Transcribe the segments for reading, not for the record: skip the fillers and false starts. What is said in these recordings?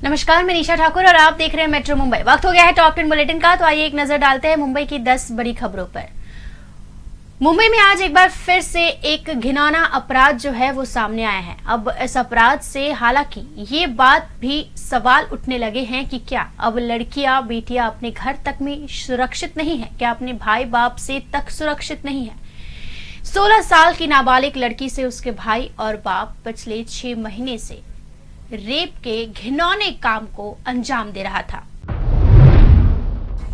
नमस्कार, मैं निशा ठाकुर और आप देख रहे हैं मेट्रो मुंबई। वक्त हो गया है टॉप 10 बुलेटिन का, तो आइए एक नजर डालते हैं मुंबई की 10 बड़ी खबरों पर। मुंबई में आज एक बार फिर से एक घिनौना अपराध जो है वो सामने आया है। अब इस अपराध से हालांकि ये बात भी सवाल उठने लगे हैं कि क्या अब लड़कियां बेटियां अपने घर तक में सुरक्षित नहीं है, क्या अपने भाई बाप से तक सुरक्षित नहीं है। 16 साल की नाबालिग लड़की से उसके भाई और बाप पिछले 6 महीने से रेप के घिनौने काम को अंजाम दे रहा था।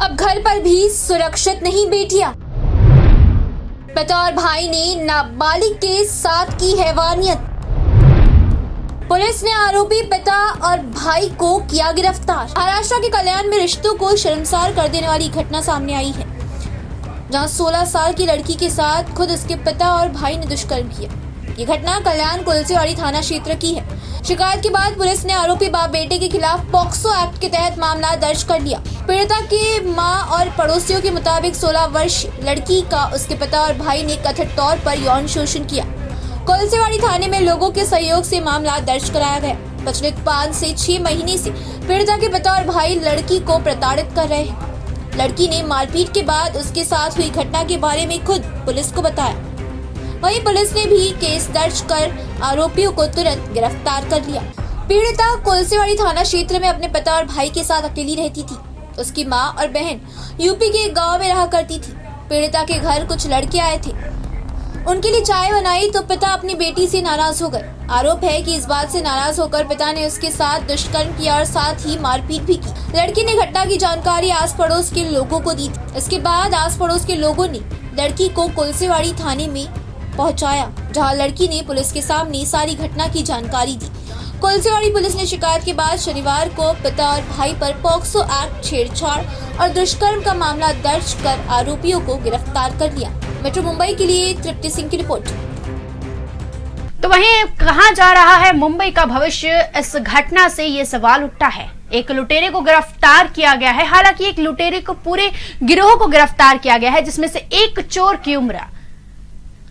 अब घर पर भी सुरक्षित नहीं बेटियां। पिता और भाई ने नाबालिग के साथ की हैवानियत। पुलिस ने आरोपी पिता और भाई को किया गिरफ्तार। महाराष्ट्र के कल्याण में रिश्तों को शर्मसार कर देने वाली घटना सामने आई है, जहां 16 साल की लड़की के साथ खुद उसके पिता और भाई ने दुष्कर्म किया। ये घटना कल्याण कुलसेवाड़ी थाना क्षेत्र की है। शिकायत के बाद पुलिस ने आरोपी बाप बेटे के खिलाफ पॉक्सो एक्ट के तहत मामला दर्ज कर लिया। पीड़िता के मां और पड़ोसियों के मुताबिक 16 वर्ष लड़की का उसके पिता और भाई ने कथित तौर पर यौन शोषण किया। कुलसेवाड़ी थाने में लोगों के सहयोग से मामला दर्ज कराया गया। पिछले 5 से 6 महीने से पीड़िता के पिता और भाई लड़की को प्रताड़ित कर रहे हैं। लड़की ने मारपीट के बाद उसके साथ हुई घटना के बारे में खुद पुलिस को बताया। वहीं पुलिस ने भी केस दर्ज कर आरोपियों को तुरंत गिरफ्तार कर लिया। पीड़िता कुलसेवाड़ी थाना क्षेत्र में अपने पिता और भाई के साथ अकेली रहती थी। उसकी मां और बहन यूपी के एक गांव में रहा करती थी। पीड़िता के घर कुछ लड़के आए थे, उनके लिए चाय बनाई तो पिता अपनी बेटी से नाराज हो गए। आरोप है कि इस बात से नाराज होकर पिता ने उसके साथ दुष्कर्म किया और साथ ही मारपीट भी की। लड़की ने घटना की जानकारी आस पड़ोस के लोगों को दी थी। इसके बाद आस पड़ोस के लोगों ने लड़की को कुलसेवाड़ी थाने में पहुंचाया, जहां लड़की ने पुलिस के सामने सारी घटना की जानकारी दी। कुलसेवाड़ी पुलिस ने शिकायत के बाद शनिवार को पिता और भाई पर पॉक्सो एक्ट, छेड़छाड़ और दुष्कर्म का मामला दर्ज कर आरोपियों को गिरफ्तार कर लिया। मेट्रो मुंबई के लिए तृप्ति सिंह की रिपोर्ट। तो वहीं कहां जा रहा है मुंबई का भविष्य, इस घटना से ये सवाल उठता है। एक लुटेरे को गिरफ्तार किया गया है। हालांकि एक लुटेरे को पूरे गिरोह को गिरफ्तार किया गया है, जिसमें से एक चोर की उम्र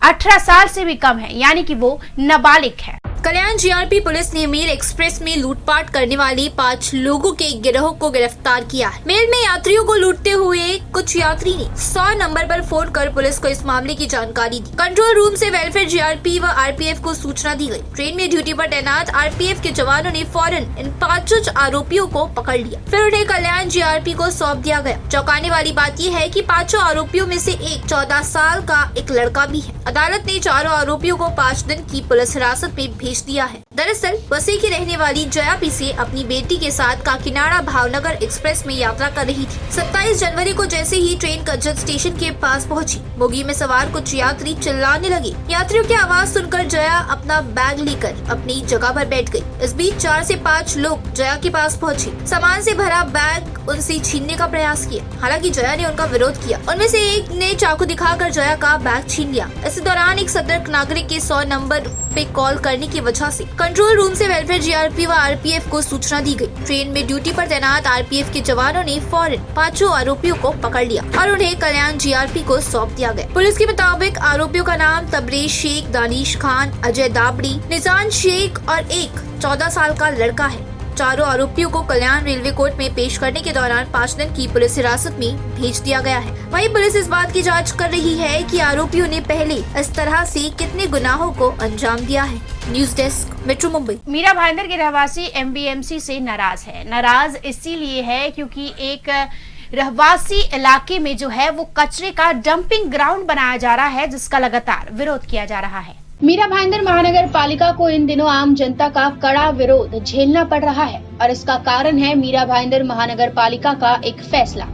18 साल से भी कम है, यानी कि वो नाबालिग है। कल्याण जीआरपी पुलिस ने मेल एक्सप्रेस में लूटपाट करने वाले 5 लोगों के गिरोह को गिरफ्तार किया है। मेल में यात्रियों को लूटते हुए कुछ यात्री ने 100 नंबर पर फोन कर पुलिस को इस मामले की जानकारी दी। कंट्रोल रूम से वेलफेयर जीआरपी व आरपीएफ को सूचना दी गई। ट्रेन में ड्यूटी पर तैनात आरपीएफ के जवानों ने फौरन इन 5 आरोपियों को पकड़ लिया, फिर उन्हें कल्याण जीआरपी को सौंप दिया गया। चौंकाने वाली बात यह है कि 5 आरोपियों में से एक 14 साल का एक लड़का भी है। अदालत ने 4 आरोपियों को 5 दिन की पुलिस हिरासत में भेज दिया है। दरअसल वसी की रहने वाली जया पीसे अपनी बेटी के साथ काकीनाडा भावनगर एक्सप्रेस में यात्रा कर रही थी। 27 जनवरी को जैसे ही ट्रेन कज्जत स्टेशन के पास पहुंची, बोगी में सवार कुछ यात्री चिल्लाने लगे। यात्रियों की आवाज सुनकर जया अपना बैग लेकर अपनी जगह पर बैठ गई। इस बीच 4 से 5 लोग जया के पास पहुंचे, सामान से भरा बैग उनसे छीनने का प्रयास किया। हालांकि जया ने उनका विरोध किया। उनमें से एक ने चाकू दिखाकर जया का बैग छीन लिया। इस दौरान एक सतर्क नागरिक के 100 नंबर पे कॉल करने की वजह से कंट्रोल रूम से वेलफेयर जीआरपी व आरपीएफ को सूचना दी गई। ट्रेन में ड्यूटी पर तैनात आरपीएफ के जवानों ने फौरन 5 आरोपियों को पकड़ लिया और उन्हें कल्याण जीआरपी को सौंप दिया गया। पुलिस के मुताबिक आरोपियों का नाम तबरेज शेख, दानिश खान, अजय दाबड़ी, निजान शेख और एक 14 साल का लड़का है। चारों आरोपियों को कल्याण रेलवे कोर्ट में पेश करने के दौरान 5 दिन की पुलिस हिरासत में भेज दिया गया है। वहीं पुलिस इस बात की जांच कर रही है कि आरोपियों ने पहले इस तरह से कितने गुनाहों को अंजाम दिया है। News desk, metro Mumbai. Mira Bhayandar के रहवासी एमबीएमसी से नाराज है। नाराज इसीलिए है क्योंकि एक रहवासी इलाके में जो है वो कचरे का डंपिंग ग्राउंड बनाया जा रहा है, जिसका लगातार विरोध किया जा रहा है। मीरा भाईंदर महानगर पालिका को इन दिनों आम जनता का कड़ा विरोध झेलना पड़ रहा है और इसका कारण है मीरा भाईंदर महानगर पालिका का एक फैसला।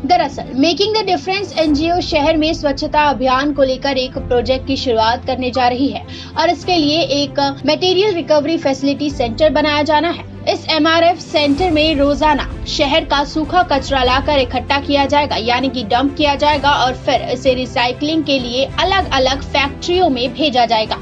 दरअसल मेकिंग द डिफरेंस एनजीओ शहर में स्वच्छता अभियान को लेकर एक प्रोजेक्ट की शुरुआत करने जा रही है और इसके लिए एक मटेरियल रिकवरी फैसिलिटी सेंटर बनाया जाना है। इस एमआरएफ सेंटर में रोजाना शहर का सूखा कचरा लाकर इकट्ठा किया जाएगा, यानी कि डंप किया जाएगा और फिर इसे रिसाइकलिंग के लिए अलग अलग फैक्ट्रियों में भेजा जाएगा।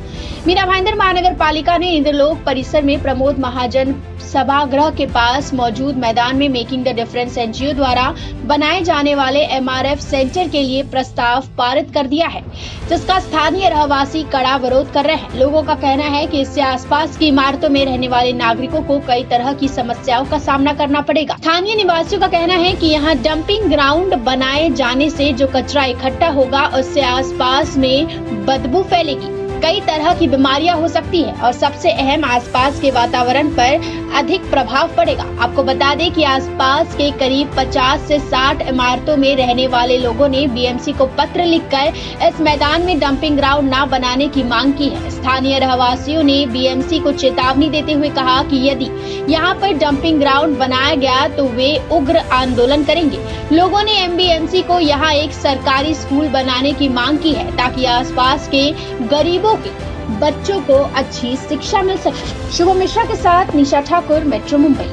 मीरा भाईंदर महानगर पालिका ने इंद्रलोक परिसर में प्रमोद महाजन सभागृह के पास मौजूद मैदान में मेकिंग द डिफरेंस एनजीओ द्वारा बनाए जाने वाले एमआरएफ सेंटर के लिए प्रस्ताव पारित कर दिया है, जिसका स्थानीय रहवासी कड़ा विरोध कर रहे हैं। लोगों का कहना है कि इससे आसपास की इमारतों में रहने वाले नागरिकों को कई तरह की समस्याओं का सामना करना पड़ेगा। स्थानीय निवासियों का कहना है कि यहाँ डंपिंग ग्राउंड बनाए जाने से जो कचरा इकट्ठा होगा उससे आसपास में बदबू फैलेगी, कई तरह की बीमारियां हो सकती है और सबसे अहम आसपास के वातावरण पर अधिक प्रभाव पड़ेगा। आपको बता दें कि आसपास के करीब 50 से 60 इमारतों में रहने वाले लोगों ने बीएमसी को पत्र लिखकर इस मैदान में डंपिंग ग्राउंड न बनाने की मांग की है। स्थानीय रहवासियों ने बीएमसी को चेतावनी देते हुए कहा कि यदि यहाँ पर डंपिंग ग्राउंड बनाया गया तो वे उग्र आंदोलन करेंगे। लोगों ने एमबीएमसी को यहाँ एक सरकारी स्कूल बनाने की मांग की है ताकि आसपास के गरीबों के बच्चों को अच्छी शिक्षा मिल सके। शुभम मिश्रा के साथ निशा ठाकुर, मेट्रो मुंबई।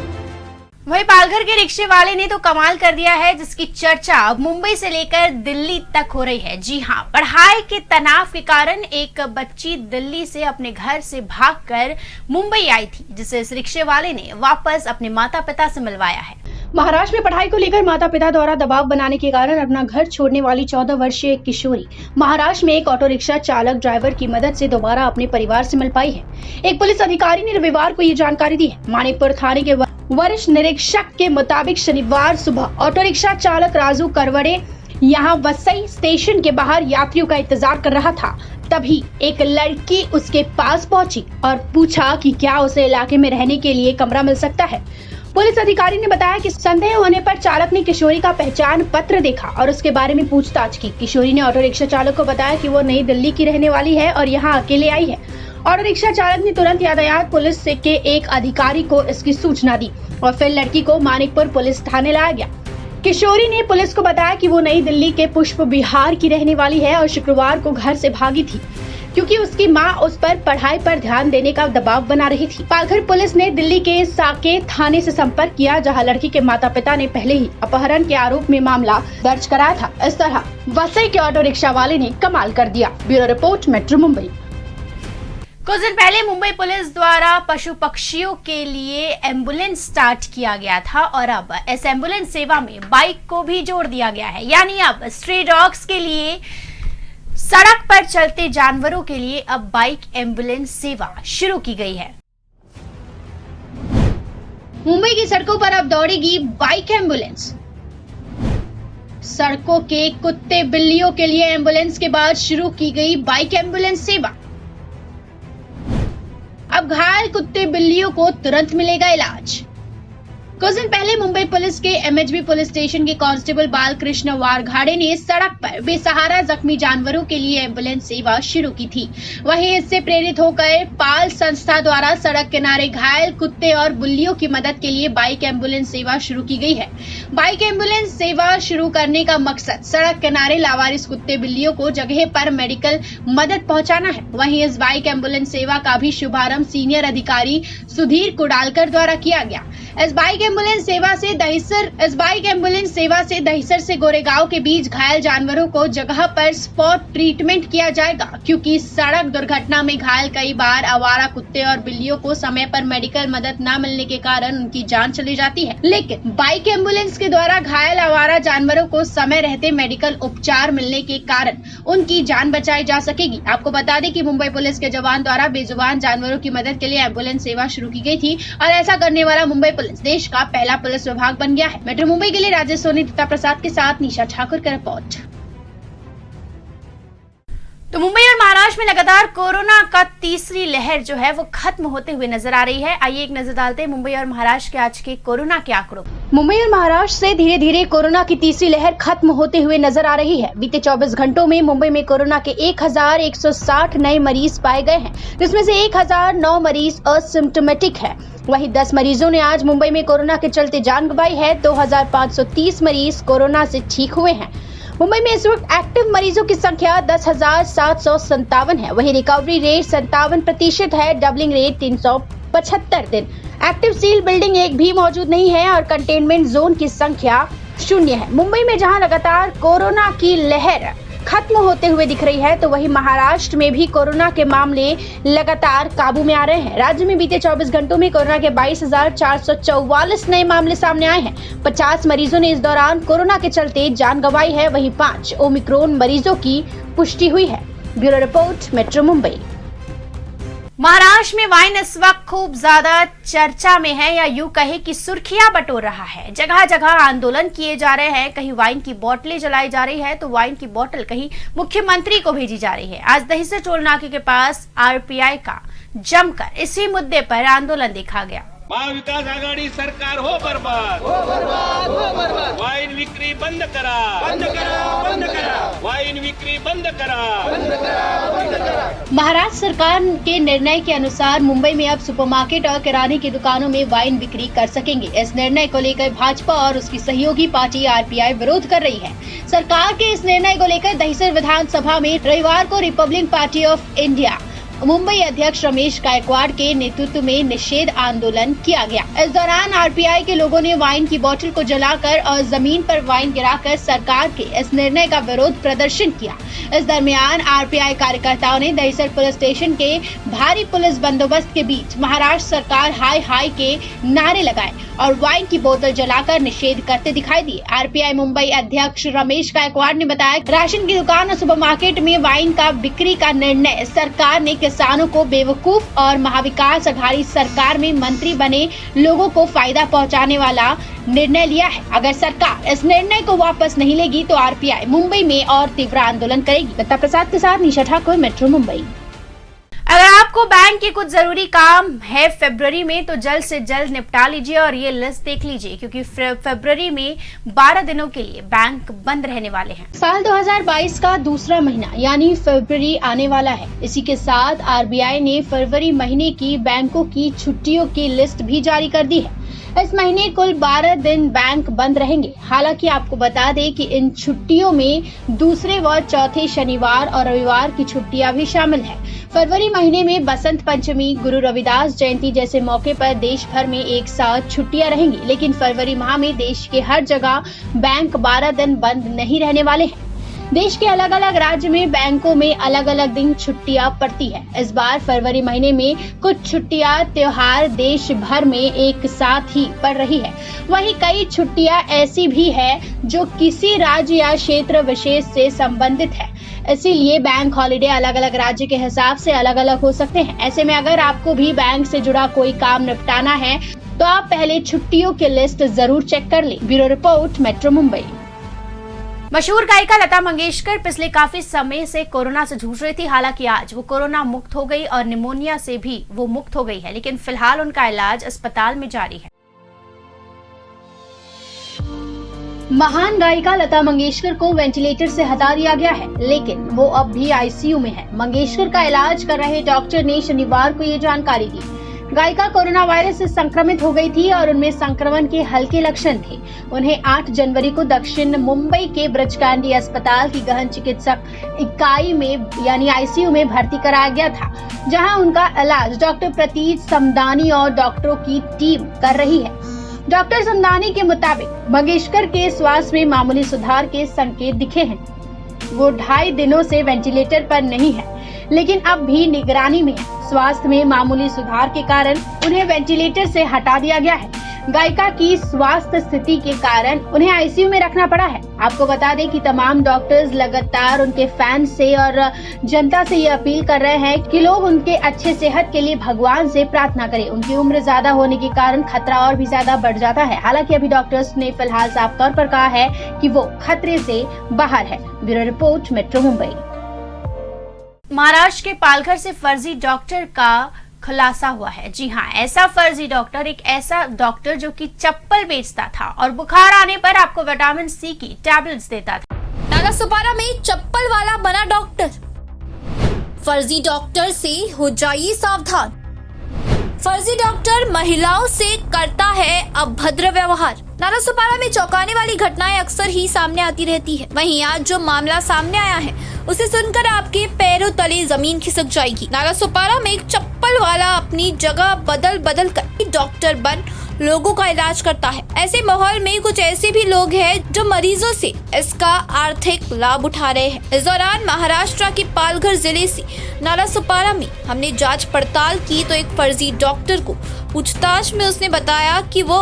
वहीं पालघर के रिक्शे वाले ने तो कमाल कर दिया है, जिसकी चर्चा अब मुंबई से लेकर दिल्ली तक हो रही है। जी हां, पढ़ाई के तनाव के कारण एक बच्ची दिल्ली से अपने घर से भागकर मुंबई आई थी, जिसे इस रिक्शे वाले ने वापस अपने माता पिता से मिलवाया है। महाराष्ट्र में पढ़ाई को लेकर माता पिता द्वारा दबाव बनाने के कारण अपना घर छोड़ने वाली 14 वर्षीय एक किशोरी महाराष्ट्र में एक ऑटो रिक्शा चालक ड्राइवर की मदद से दोबारा अपने परिवार से मिल पाई है। एक पुलिस अधिकारी ने रविवार को ये जानकारी दी है। मानिकपुर थाने के वरिष्ठ निरीक्षक के मुताबिक शनिवार सुबह ऑटो रिक्शा चालक राजू करवड़े यहाँ वसई स्टेशन के बाहर यात्रियों का इंतजार कर रहा था। तभी एक लड़की उसके पास पहुंची और पूछा कि क्या उसे इलाके में रहने के लिए कमरा मिल सकता है। पुलिस अधिकारी ने बताया कि संदेह होने पर चालक ने किशोरी का पहचान पत्र देखा और उसके बारे में पूछताछ की। किशोरी ने ऑटो रिक्शा चालक को बताया कि वो नई दिल्ली की रहने वाली है और यहाँ अकेले आई है। ऑटो रिक्शा चालक ने तुरंत यातायात पुलिस के एक अधिकारी को इसकी सूचना दी और फिर लड़की को मानिकपुर पुलिस थाने लाया गया। किशोरी ने पुलिस को बताया कि वो नई दिल्ली के पुष्प विहार की रहने वाली है और शुक्रवार को घर से भागी थी क्योंकि उसकी मां उस पर पढ़ाई पर ध्यान देने का दबाव बना रही थी। पालघर पुलिस ने दिल्ली के साकेत थाने से संपर्क किया, जहां लड़की के माता पिता ने पहले ही अपहरण के आरोप में मामला दर्ज कराया था। इस तरह वसई के ऑटो रिक्शा वाले ने कमाल कर दिया। Bureau report, metro Mumbai. कुछ दिन पहले मुंबई पुलिस द्वारा पशु पक्षियों के लिए एम्बुलेंस स्टार्ट किया गया था और अब इस एम्बुलेंस सेवा में बाइक को भी जोड़ दिया गया है। यानी अब स्ट्रे डॉग्स के लिए, सड़क पर चलते जानवरों के लिए अब बाइक एम्बुलेंस सेवा शुरू की गई है। मुंबई की सड़कों पर अब दौड़ेगी बाइक एम्बुलेंस। सड़कों के कुत्ते बिल्लियों के लिए एम्बुलेंस के बाद शुरू की गई बाइक एम्बुलेंस सेवा। अब घायल कुत्ते बिल्लियों को तुरंत मिलेगा इलाज। कुछ दिन पहले मुंबई पुलिस के एमएचबी पुलिस स्टेशन के कांस्टेबल बालकृष्ण वारघाड़े ने सड़क पर बेसहारा जख्मी जानवरों के लिए एम्बुलेंस सेवा शुरू की थी। वहीं इससे प्रेरित होकर पाल संस्था द्वारा सड़क किनारे घायल कुत्ते और बिल्लियों की मदद के लिए बाइक एम्बुलेंस सेवा शुरू की गई है। बाइक एम्बुलेंस सेवा शुरू करने का मकसद सड़क किनारे लावारिस कुत्ते बिल्लियों को जगह पर मेडिकल मदद पहुँचाना है। वहीं इस बाइक एम्बुलेंस सेवा का भी शुभारंभ सीनियर अधिकारी सुधीर कुडालकर द्वारा किया गया। इस बाइक एम्बुलेंस सेवा से दहिसर से गोरेगांव के बीच घायल जानवरों को जगह पर स्पॉट ट्रीटमेंट किया जाएगा, क्योंकि सड़क दुर्घटना में घायल कई बार आवारा कुत्ते और बिल्लियों को समय पर मेडिकल मदद न मिलने के कारण उनकी जान चली जाती है। लेकिन बाइक एम्बुलेंस के द्वारा घायल आवारा जानवरों को समय रहते मेडिकल उपचार मिलने के कारण उनकी जान बचाई जा सकेगी। आपको बता दें कि मुंबई पुलिस के जवान द्वारा बेजुबान जानवरों की मदद के लिए एम्बुलेंस सेवा शुरू की गई थी और ऐसा करने वाला मुंबई पुलिस देश का पहला पुलिस विभाग बन गया है। मेट्रो मुंबई के लिए राजेश सोनी, दीता प्रसाद के साथ निशा ठाकुर का रिपोर्ट। तो मुंबई और महाराष्ट्र में लगातार कोरोना का तीसरी लहर जो है वो खत्म होते हुए नजर आ रही है। आइए एक नजर डालते हैं मुंबई और महाराष्ट्र के आज के कोरोना के आंकड़ों। मुंबई और महाराष्ट्र से धीरे धीरे कोरोना की तीसरी लहर खत्म होते हुए नजर आ रही है। बीते 24 घंटों में मुंबई में कोरोना के 1160 नए मरीज पाए गए हैं, जिसमें से 1009 मरीज असिम्टोमेटिक है। वहीं 10 मरीजों ने आज मुंबई में कोरोना के चलते जान गंवाई है। 2530 मरीज कोरोना से ठीक हुए हैं। मुंबई में इस वक्त एक्टिव मरीजों की संख्या 10,757 है। वहीं रिकवरी रेट 57% है। डबलिंग रेट 375 दिन। एक्टिव सील बिल्डिंग एक भी मौजूद नहीं है और कंटेनमेंट जोन की संख्या 0 है। मुंबई में जहां लगातार कोरोना की लहर खत्म होते हुए दिख रही है, तो वहीं महाराष्ट्र में भी कोरोना के मामले लगातार काबू में आ रहे हैं। राज्य में बीते 24 घंटों में कोरोना के 22,444 नए मामले सामने आए हैं। 50 मरीजों ने इस दौरान कोरोना के चलते जान गंवाई है, वहीं 5 ओमिक्रॉन मरीजों की पुष्टि हुई है। Bureau report, metro Mumbai. Maharashtra में वाइन इस वक्त खूब ज्यादा चर्चा में है, या यूं कहे कि सुर्खियां बटोर रहा है। जगह जगह आंदोलन किए जा रहे हैं, कहीं वाइन की बोतलें जलाई जा रही है, तो वाइन की बोतल कहीं मुख्यमंत्री को भेजी जा रही है। आज दहिसर टोल नाके के पास आरपीआई का जमकर इसी मुद्दे पर आंदोलन देखा गया। महाविकास आघाडी सरकार हो बर्बाद, वाईन विक्री बंद करा, वाईन विक्री बंद करा। महाराष्ट्र सरकार के निर्णय के अनुसार मुंबई में अब सुपरमार्केट और किराने की दुकानों में वाइन बिक्री कर सकेंगे। इस निर्णय को लेकर भाजपा और उसकी सहयोगी पार्टी आरपीआई विरोध कर रही है। सरकार के इस निर्णय को लेकर दहिसर विधानसभा में रविवार को Republic party of India Mumbai अध्यक्ष रमेश गायकवाड़ के नेतृत्व में निषेध आंदोलन किया गया। इस दौरान आरपीआई के लोगों ने वाइन की बोतल को जलाकर और जमीन पर वाइन गिराकर सरकार के इस निर्णय का विरोध प्रदर्शन किया। इस दरमियान आरपीआई कार्यकर्ताओं ने दहिसर पुलिस स्टेशन के भारी पुलिस बंदोबस्त के बीच महाराष्ट्र सरकार हाय हाय के नारे लगाए और वाइन की बोतल जलाकर निषेध करते दिखाई दिए। आरपीआई मुंबई अध्यक्ष रमेश गायकवाड़ ने बताया, राशन की दुकान और सुपरमार्केट में वाइन का बिक्री का निर्णय सरकार ने किसानों को बेवकूफ और महाविकास आघाड़ी सरकार में मंत्री बने लोगों को फायदा पहुंचाने वाला निर्णय लिया है। अगर सरकार इस निर्णय को वापस नहीं लेगी तो आरपीआई मुंबई में और तीव्र आंदोलन करेगी। दत्ता प्रसाद के साथ निशा ठाकुर, मेट्रो मुंबई। अगर आपको बैंक के कुछ जरूरी काम है फरवरी में, तो जल्द से जल्द निपटा लीजिए और ये लिस्ट देख लीजिए, क्योंकि फरवरी में 12 दिनों के लिए बैंक बंद रहने वाले हैं। साल 2022 का दूसरा महीना यानी फरवरी आने वाला है। इसी के साथ आरबीआई ने फरवरी महीने की बैंकों की छुट्टियों की लिस्ट भी जारी कर दी है। इस महीने कुल 12 दिन बैंक बंद रहेंगे। हालांकि आपको बता दें कि इन छुट्टियों में दूसरे व चौथे शनिवार और रविवार की छुट्टियां भी शामिल है। फरवरी महीने में बसंत पंचमी, गुरु रविदास जयंती जैसे मौके पर देश भर में एक साथ छुट्टियां रहेंगी, लेकिन फरवरी माह में देश के हर जगह बैंक 12 दिन बंद नहीं रहने वाले हैं। देश के अलग अलग राज्य में बैंकों में अलग अलग दिन छुट्टियां पड़ती है। इस बार फरवरी महीने में कुछ छुट्टियां त्योहार देश भर में एक साथ ही पड़ रही है। वहीं कई छुट्टियां ऐसी भी है जो किसी राज्य या क्षेत्र विशेष से संबंधित है। इसीलिए बैंक हॉलिडे अलग अलग राज्य के हिसाब से अलग अलग हो सकते हैं। ऐसे में अगर आपको भी बैंक से जुड़ा कोई काम निपटाना है तो आप पहले छुट्टियों की लिस्ट जरूर चेक कर लें। Bureau report, metro Mumbai. मशहूर गायिका लता मंगेशकर पिछले काफी समय से कोरोना से जूझ रही थी। हालांकि आज वो कोरोना मुक्त हो गई और निमोनिया से भी वो मुक्त हो गई है, लेकिन फिलहाल उनका इलाज अस्पताल में जारी है। महान गायिका लता मंगेशकर को वेंटिलेटर से हटा दिया गया है, लेकिन वो अब भी आईसीयू में है। मंगेशकर का इलाज कर रहे डॉक्टर ने शनिवार को ये जानकारी दी। गायिका कोरोना वायरस से संक्रमित हो गई थी और उनमें संक्रमण के हल्के लक्षण थे। उन्हें 8 जनवरी को दक्षिण मुंबई के ब्रज कैंडी अस्पताल की गहन चिकित्सक इकाई में यानी आईसीयू में भर्ती कराया गया था, जहां उनका इलाज डॉक्टर प्रतीत समदानी और डॉक्टरों की टीम कर रही है। डॉक्टर समदानी के मुताबिक मंगेशकर के स्वास्थ्य में मामूली सुधार के संकेत दिखे हैं। वो 2.5 दिनों से वेंटिलेटर पर नहीं है, लेकिन अब भी निगरानी में है। स्वास्थ्य में मामूली सुधार के कारण उन्हें वेंटिलेटर से हटा दिया गया है। गायिका की स्वास्थ्य स्थिति के कारण उन्हें आईसीयू में रखना पड़ा है। आपको बता दें कि तमाम डॉक्टर्स लगातार उनके फैंस से और जनता से ये अपील कर रहे हैं कि लोग उनके अच्छे सेहत के लिए भगवान से प्रार्थना करें। उनकी उम्र ज्यादा होने के कारण खतरा और भी ज्यादा बढ़ जाता है। हालांकि अभी डॉक्टर्स ने फिलहाल साफ तौर पर कहा है कि वो खतरे से बाहर है। Bureau report, metro Mumbai. Maharashtra के पालघर से फर्जी डॉक्टर का खुलासा हुआ है। जी हाँ, ऐसा फर्जी डॉक्टर एक ऐसा डॉक्टर जो कि चप्पल बेचता था और बुखार आने पर आपको विटामिन सी की टैबलेट्स देता था। नालासोपारा में चप्पल वाला बना डॉक्टर। फर्जी डॉक्टर से हो जाइए सावधान। फर्जी डॉक्टर महिलाओं से करता है अभद्र व्यवहार। नालासोपारा में चौंकाने वाली घटनाएं अक्सर ही सामने आती रहती है। वहीं आज जो मामला सामने आया है उसे सुनकर आपके पैरों तले जमीन खिसक जाएगी। नालासोपारा में एक चप्पल वाला अपनी जगह बदल कर डॉक्टर बन लोगों का इलाज करता है। ऐसे माहौल में कुछ ऐसे भी लोग हैं जो मरीजों से इसका आर्थिक लाभ उठा रहे हैं। इस दौरान महाराष्ट्र के पालघर जिले से नालासोपारा में हमने जांच पड़ताल की तो एक फर्जी डॉक्टर को पूछताछ में उसने बताया कि वो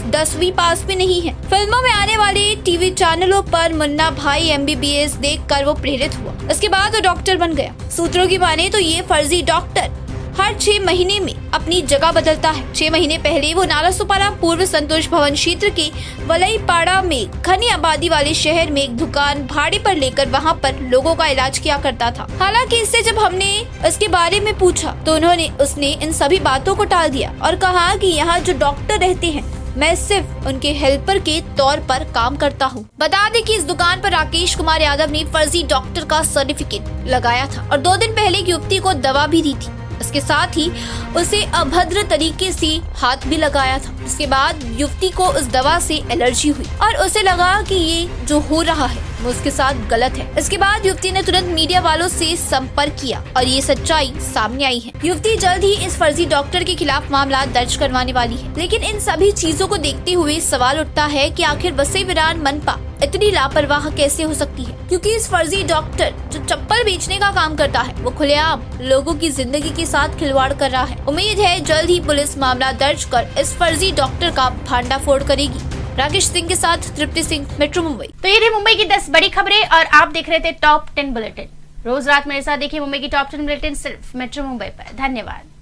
10वीं पास भी नहीं है। फिल्मों में आने वाले टीवी चैनलों पर मुन्ना भाई MBBS देखकर वो प्रेरित हुआ। इसके बाद वो डॉक्टर बन गया। सूत्रों की माने तो ये फर्जी डॉक्टर हर 6 महीने में अपनी जगह बदलता है। 6 महीने पहले वो नालासोपारा पूर्व संतोष भवन क्षेत्र के वलईपाड़ा में घनी आबादी वाले शहर में एक दुकान भाड़े पर लेकर वहां पर लोगों का इलाज किया करता था। हालांकि इससे जब हमने इसके बारे में पूछा तो उसने इन सभी बातों को टाल दिया और कहा कि यहाँ जो डॉक्टर रहते हैं मैं सिर्फ उनके हेल्पर के तौर पर काम करता हूँ। बता दें कि इस दुकान पर राकेश कुमार यादव ने फर्जी डॉक्टर का सर्टिफिकेट लगाया था और 2 दिन पहले एक युवती को दवा भी दी थी। इसके साथ ही उसे अभद्र तरीके से हाथ भी लगाया था। इसके बाद युवती को उस दवा से एलर्जी हुई और उसे लगा कि ये जो हो रहा है वो उसके साथ गलत है। इसके बाद युवती ने तुरंत मीडिया वालों से संपर्क किया और ये सच्चाई सामने आई है। युवती जल्द ही इस फर्जी डॉक्टर के खिलाफ मामला दर्ज करवाने वाली है। लेकिन इन सभी चीजों को देखते हुए सवाल उठता है कि आखिर वसई विरार मनपा इतनी लापरवाह कैसे हो सकती है, क्योंकि इस फर्जी डॉक्टर जो चप्पल बेचने का काम करता है वो खुलेआम लोगों की जिंदगी के साथ खिलवाड़ कर रहा है। उम्मीद है जल्द ही पुलिस मामला दर्ज कर इस फर्जी डॉक्टर का भांडाफोड़ करेगी। राकेश सिंह के साथ तृप्ति सिंह, मेट्रो मुंबई। तो ये रही मुंबई की 10 बड़ी खबरें और आप देख रहे थे टॉप 10 बुलेटिन। रोज रात मेरे साथ देखिए मुंबई की टॉप 10 बुलेटिन सिर्फ मेट्रो मुंबई पर। धन्यवाद।